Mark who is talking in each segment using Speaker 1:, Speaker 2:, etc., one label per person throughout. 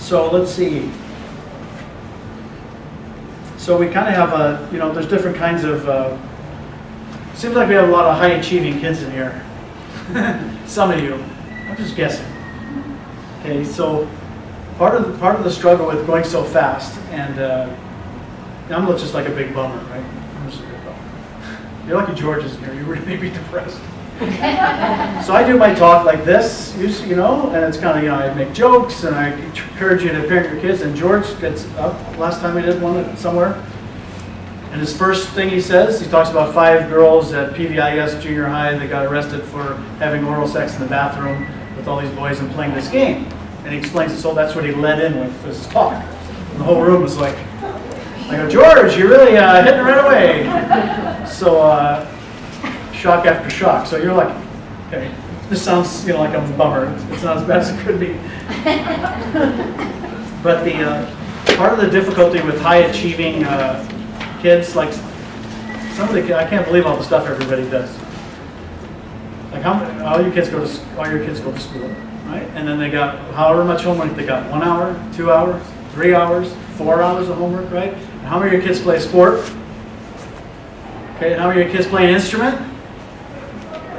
Speaker 1: So let's see. So we kind of have a, there's different kinds of, seems like we have a lot of high achieving kids in here. Some of you, I'm just guessing. Okay, so part of the struggle with going so fast, and I'm just like a big bummer, right? I'm just a big bummer. You're lucky George isn't here. You would really be depressed. So I do my talk like this, and it's kind of, I make jokes and I encourage you to parent your kids. And George gets up, last time I did one somewhere, and his first thing he says, he talks about 5 girls at PVIS junior high that got arrested for having oral sex in the bathroom with all these boys and playing this game. And he explains it, so that's what he led in with his talk. And the whole room was like, I go, George, you're really hitting it right away. So, shock after shock. So you're like, okay, this sounds like I'm a bummer. It's not as bad as it could be. But the part of the difficulty with high achieving kids, like some of the kids, I can't believe all the stuff everybody does. Like all your kids go to school, right? And then they got however much homework they got, 1 hour, 2 hours, 3 hours, 4 hours of homework, right? And how many of your kids play sport? Okay, and how many of your kids play an instrument?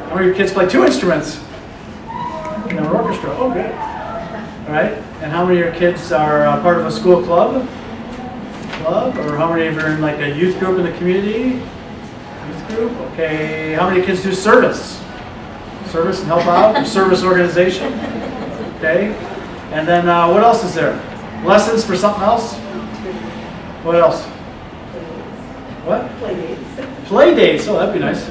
Speaker 1: How many of your kids play 2 instruments in an orchestra? Oh, good. All right. And how many of your kids are part of a school club? Or how many of you are in like a youth group in the community? Youth group. Okay. How many kids do service? Service and help out. Service organization. Okay. And then what else is there? Lessons for something else? What else? What?
Speaker 2: Play dates.
Speaker 1: Play dates. Oh, that'd be nice.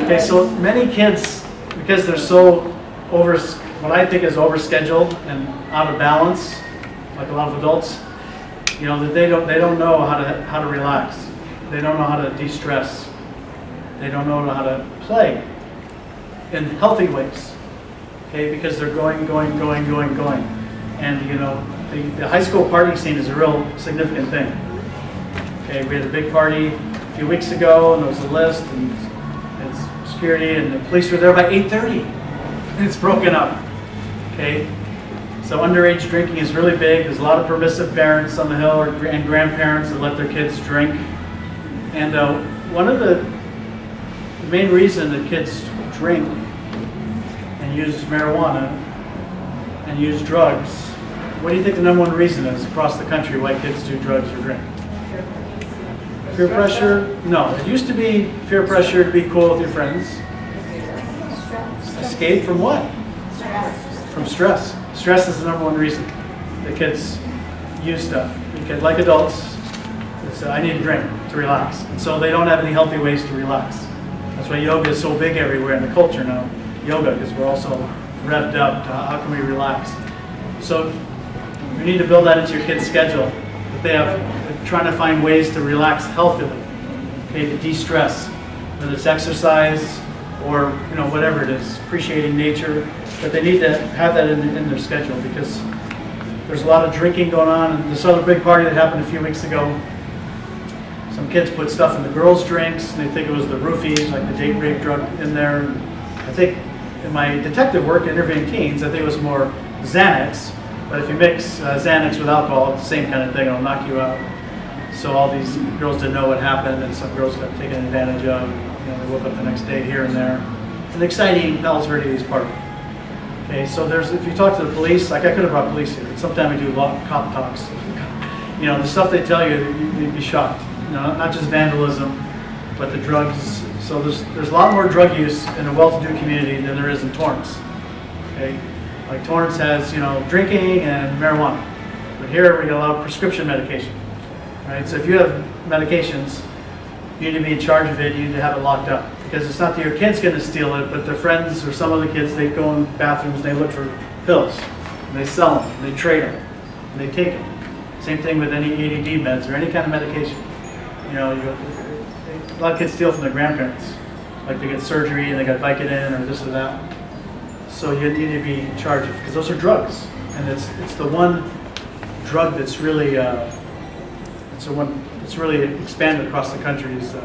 Speaker 1: Okay, so many kids, because they're so what I think is overscheduled and out of balance, like a lot of adults, that they don't know how to relax. They don't know how to de-stress. They don't know how to play in healthy ways. Okay, because they're going. And the high school party scene is a real significant thing. Okay, we had a big party a few weeks ago, and there was a list, and security, and the police were there by 8:30. It's broken up. Okay, so underage drinking is really big. There's a lot of permissive parents on the Hill and grandparents that let their kids drink. And one of the main reason that kids drink and use marijuana and use drugs, what do you think the number one reason is across the country why kids do drugs or drink? Peer pressure? No, it used to be peer pressure to be cool with your friends. Escape from what? From stress. Stress is the number one reason that kids use stuff. Because like adults, it's I need a drink to relax. And so they don't have any healthy ways to relax. That's why yoga is so big everywhere in the culture now. Yoga, because we're also revved up to how can we relax. So you need to build that into your kids' schedule. That they have trying to find ways to relax healthily, okay, to de-stress, whether it's exercise or whatever it is, appreciating nature. But they need to have that in their schedule because there's a lot of drinking going on. And this other big party that happened a few weeks ago, some kids put stuff in the girls' drinks and they think it was the roofies, like the date rape drug in there. I think in my detective work interviewing teens, I think it was more Xanax. But if you mix Xanax with alcohol, it's the same kind of thing. It'll knock you out. So all these girls didn't know what happened, and some girls got taken advantage of. They woke up the next day here and there. It's an exciting Palos Verdes party. Okay, so if you talk to the police, like I could have brought police here. Sometimes we do cop talks. The stuff they tell you, you'd be shocked. Not just vandalism, but the drugs. So there's a lot more drug use in a well-to-do community than there is in Torrance. Okay, like Torrance has drinking and marijuana, but here we got a lot of prescription medication. Right? So if you have medications, you need to be in charge of it. You need to have it locked up because it's not that your kid's going to steal it, but their friends or some other kids, they go in bathrooms and they look for pills, and they sell them, and they trade them, and they take them. Same thing with any ADD meds or any kind of medication. A lot of kids steal from their grandparents, like they get surgery and they got Vicodin or this or that. So you need to be in charge of because those are drugs, and it's the one drug that's really it's really expanded across the country is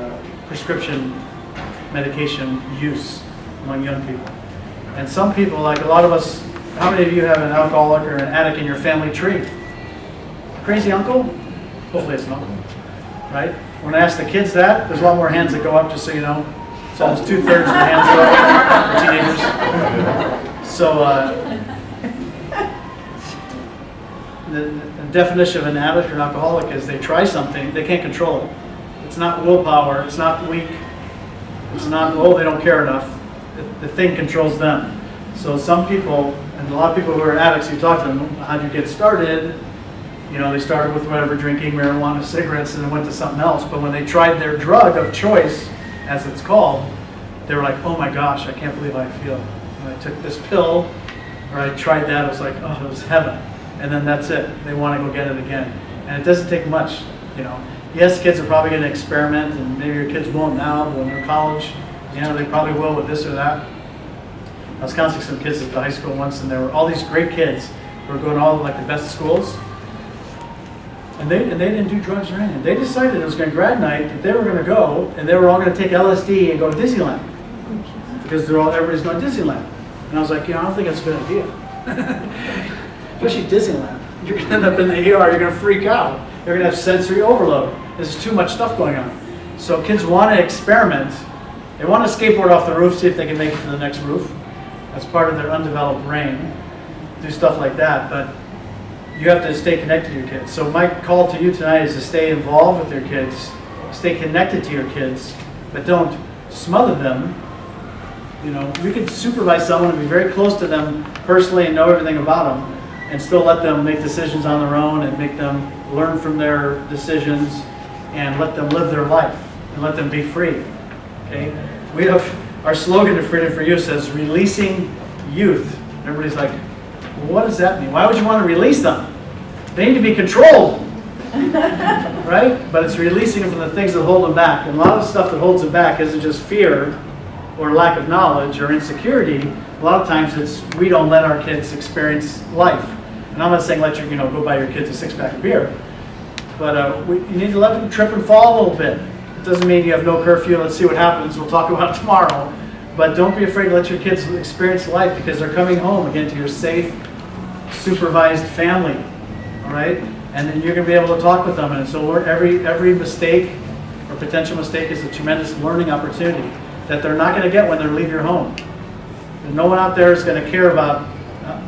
Speaker 1: prescription medication use among young people. And some people, like a lot of us how many of you have an alcoholic or an addict in your family tree? Crazy uncle? Hopefully it's an uncle, right? When I ask the kids that, there's a lot more hands that go up, just so you know. It's almost 2/3 of the hands go up for teenagers. So the definition of an addict or an alcoholic is they try something, they can't control it. It's not willpower, it's not weak, it's not, oh, they don't care enough. The thing controls them. So some people, and a lot of people who are addicts, you talk to them, how do you get started? You know, they started with whatever, drinking marijuana, cigarettes, and then went to something else. But when they tried their drug of choice, as it's called, they were like, oh my gosh, I can't believe how I feel. When I took this pill, or I tried that, it was like, oh, it was heaven. And then that's it. They want to go get it again. And it doesn't take much, you know. Yes, kids are probably going to experiment, and maybe your kids won't now, but when they're in college, you know, they probably will with this or that. I was counseling some kids at the high school once, and there were all these great kids who were going to all like the best schools. And they didn't do drugs or anything. They decided it was going to grad night, that they were going to go, and they were all going to take LSD and go to Disneyland. Because everybody's going to Disneyland. And I was like, you know, I don't think that's a good idea. Especially Disneyland. You're going to end up in the ER, you're going to freak out. You're going to have sensory overload. There's too much stuff going on. So kids want to experiment. They want to skateboard off the roof, see if they can make it to the next roof. That's part of their undeveloped brain. Do stuff like that, but you have to stay connected to your kids. So my call to you tonight is to stay involved with your kids, stay connected to your kids, but don't smother them. You know, you can supervise someone and be very close to them personally and know everything about them, and still let them make decisions on their own and make them learn from their decisions and let them live their life and let them be free. Okay? We have our slogan to Freedom for Youth says releasing youth. Everybody's like, well, what does that mean? Why would you want to release them? They need to be controlled. Right? But it's releasing them from the things that hold them back. And a lot of the stuff that holds them back isn't just fear or lack of knowledge or insecurity. A lot of times it's we don't let our kids experience life. And I'm not saying let you go buy your kids a 6-pack of beer. But you need to let them trip and fall a little bit. It doesn't mean you have no curfew. Let's see what happens. We'll talk about it tomorrow. But don't be afraid to let your kids experience life because they're coming home again to your safe, supervised family. All right? And then you're going to be able to talk with them. And so every mistake or potential mistake is a tremendous learning opportunity that they're not going to get when they leave your home. And no one out there is going to care about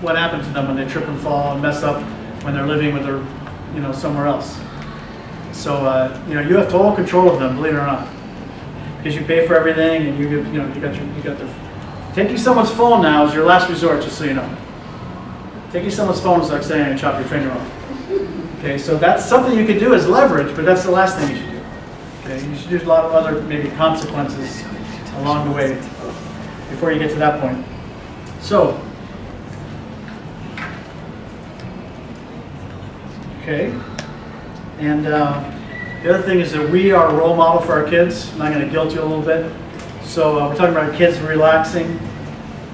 Speaker 1: what happened to them when they trip and fall and mess up when they're living with their, somewhere else. So, you have total control of them, believe it or not. Because you pay for everything and you got their... Taking someone's phone now is your last resort, just so you know. Taking someone's phone is like saying I'm going to chop your finger off. Okay, so that's something you could do as leverage, but that's the last thing you should do. Okay, you should do a lot of other maybe consequences along the way before you get to that point. So, okay, and the other thing is that we are a role model for our kids. I'm not going to guilt you a little bit. So we're talking about our kids relaxing,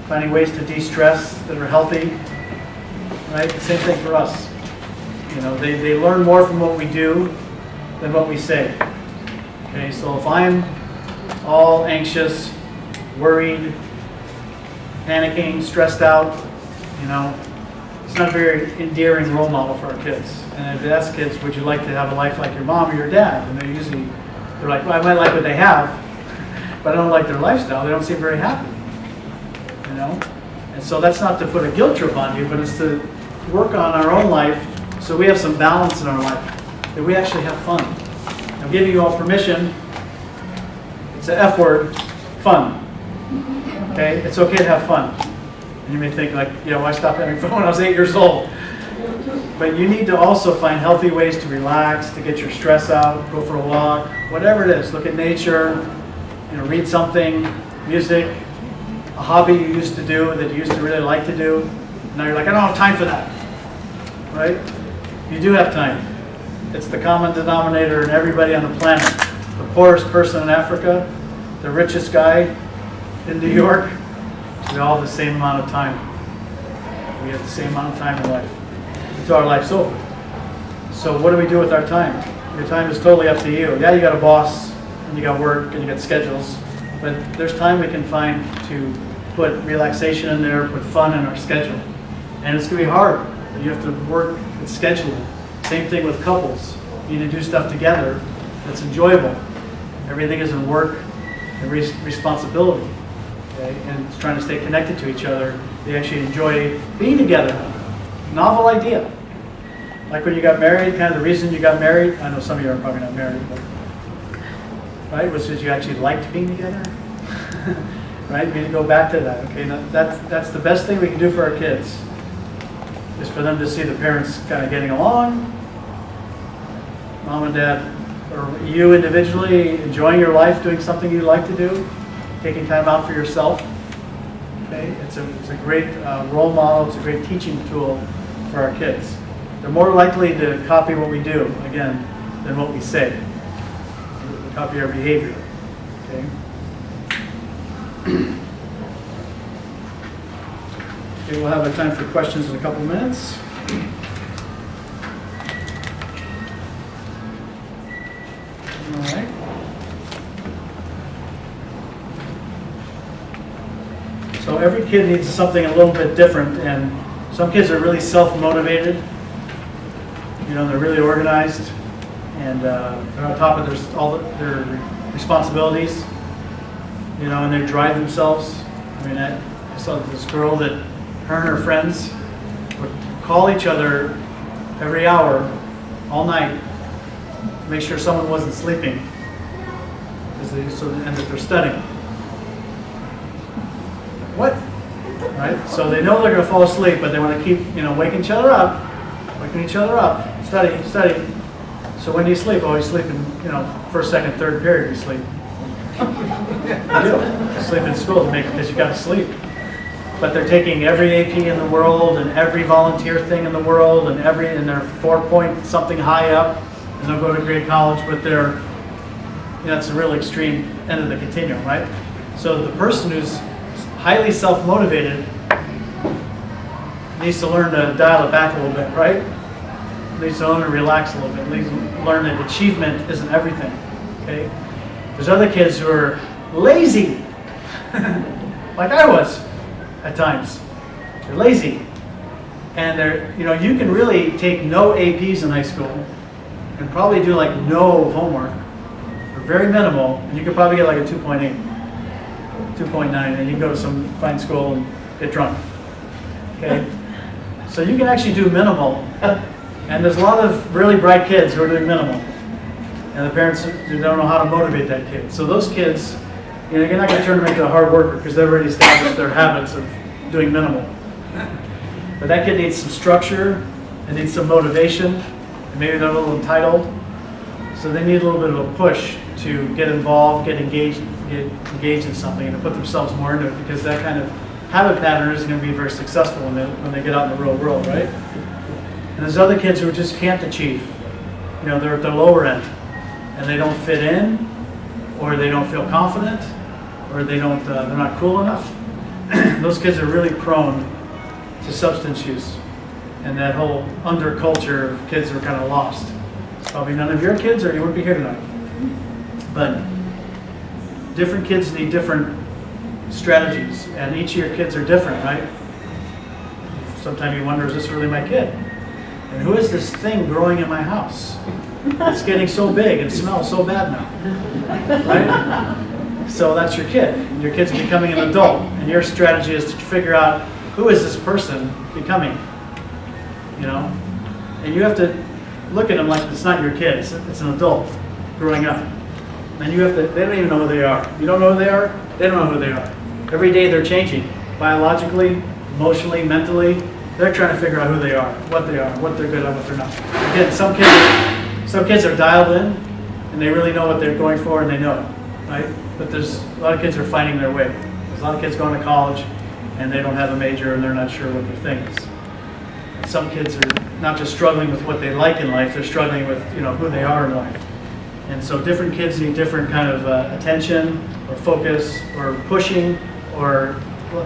Speaker 1: finding ways to de-stress that are healthy. Right? The same thing for us. They learn more from what we do than what we say. Okay, so if I'm all anxious, worried, panicking, stressed out, it's not a very endearing role model for our kids. And if you ask kids, would you like to have a life like your mom or your dad? And they're like, well, I might like what they have, but I don't like their lifestyle. They don't seem very happy. And so that's not to put a guilt trip on you, but it's to work on our own life so we have some balance in our life, that we actually have fun. I'm giving you all permission. It's an F word, fun. Okay? It's okay to have fun. And you may think like, I stopped having fun when I was 8 years old. But you need to also find healthy ways to relax, to get your stress out, go for a walk, whatever it is. Look at nature, read something, music, a hobby you used to do that you used to really like to do. Now you're like, I don't have time for that. Right? You do have time. It's the common denominator in everybody on the planet. The poorest person in Africa, the richest guy in New York, we all have the same amount of time. We have the same amount of time in life until our life's over. So what do we do with our time? Your time is totally up to you. Yeah, you got a boss, and you got work, and you got schedules, but there's time we can find to put relaxation in there, put fun in our schedule. And it's going to be hard. You have to work and schedule it. Same thing with couples. You need to do stuff together that's enjoyable. Everything isn't work and responsibility. Okay? And it's trying to stay connected to each other. They actually enjoy being together. Novel idea. Like when you got married, kind of the reason you got married, I know some of you are probably not married, but right, was because you actually liked being together. Right? We need to go back to that. Okay, now that's the best thing we can do for our kids, is for them to see the parents kind of getting along, mom and dad, or you individually enjoying your life, doing something you like to do, taking time out for yourself. Okay, it's a great role model. It's a great teaching tool for our kids. They're more likely to copy what we do, again, than what we say. They copy our behavior. Okay. Okay, we'll have a time for questions in a couple minutes. All right. So every kid needs something a little bit different, and some kids are really self-motivated. You know, they're really organized, and they're on top of their responsibilities. You know, and they drive themselves. I mean, I saw this girl that her and her friends would call each other every hour, all night, to make sure someone wasn't sleeping, and that they're studying. What? Right? So they know they're going to fall asleep, but they want to keep, waking each other up, study. So when do you sleep? Oh, you sleep in, first, second, third period you sleep. You do. You sleep in school because you got to sleep. But they're taking every AP in the world and every volunteer thing in the world and they're 4-point something high up, and they'll go to great college, but that's a real extreme end of the continuum, right? So the person who's highly self-motivated needs to learn to dial it back a little bit, right? Needs to learn to relax a little bit. Needs to learn that achievement isn't everything. Okay? There's other kids who are lazy, like I was at times. They're lazy, and you can really take no APs in high school and probably do like no homework, or very minimal, and you could probably get like a 2.8. 2.9, and you can go to some fine school and get drunk. Okay? So you can actually do minimal. And there's a lot of really bright kids who are doing minimal. And the parents don't know how to motivate that kid. So those kids, you're not going to turn them into a hard worker because they've already established their habits of doing minimal. But that kid needs some structure, and needs some motivation, and maybe they're a little entitled. So they need a little bit of a push to get involved, get engaged in something, and to put themselves more into it, because that kind of habit pattern isn't going to be very successful when they get out in the real world, right? And there's other kids who just can't achieve. They're at the lower end, and they don't fit in, or they don't feel confident, or they're not cool enough. Those kids are really prone to substance use, and that whole underculture of kids who are kind of lost. It's probably none of your kids, or you wouldn't be here tonight. But different kids need different strategies, and each of your kids are different, right? Sometimes you wonder, is this really my kid? And who is this thing growing in my house? It's getting so big and smells so bad now, right? So that's your kid. Your kid's becoming an adult, and your strategy is to figure out, who is this person becoming? And you have to look at them like it's not your kid, it's an adult growing up. And they don't even know who they are. You don't know who they are, they don't know who they are. Every day they're changing, biologically, emotionally, mentally. They're trying to figure out who they are, what they're good at, what they're not. Again, some kids are dialed in, and they really know what they're going for, and they know it, right? But there's a lot of kids who are finding their way. There's a lot of kids going to college, and they don't have a major, and they're not sure what their thing is. And some kids are not just struggling with what they like in life, they're struggling with who they are in life. And so different kids need different kind of attention, or focus, or pushing, or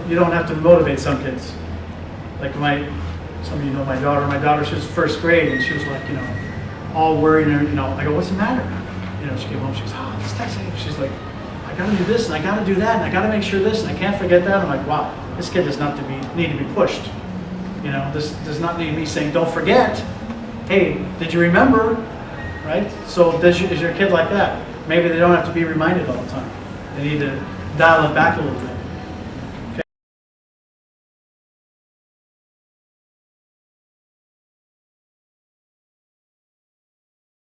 Speaker 1: you don't have to motivate some kids. Like some of you know my daughter. My daughter, she was first grade, and she was like, all worried, and I go, what's the matter? She came home, she goes, this text. She's like, I gotta do this, and I gotta do that, and I gotta make sure this, and I can't forget that. I'm like, wow, this kid does not need to be pushed. You know, this does not need me saying, don't forget. Hey, did you remember? Right? So is your kid like that? Maybe they don't have to be reminded all the time. They need to dial it back a little bit.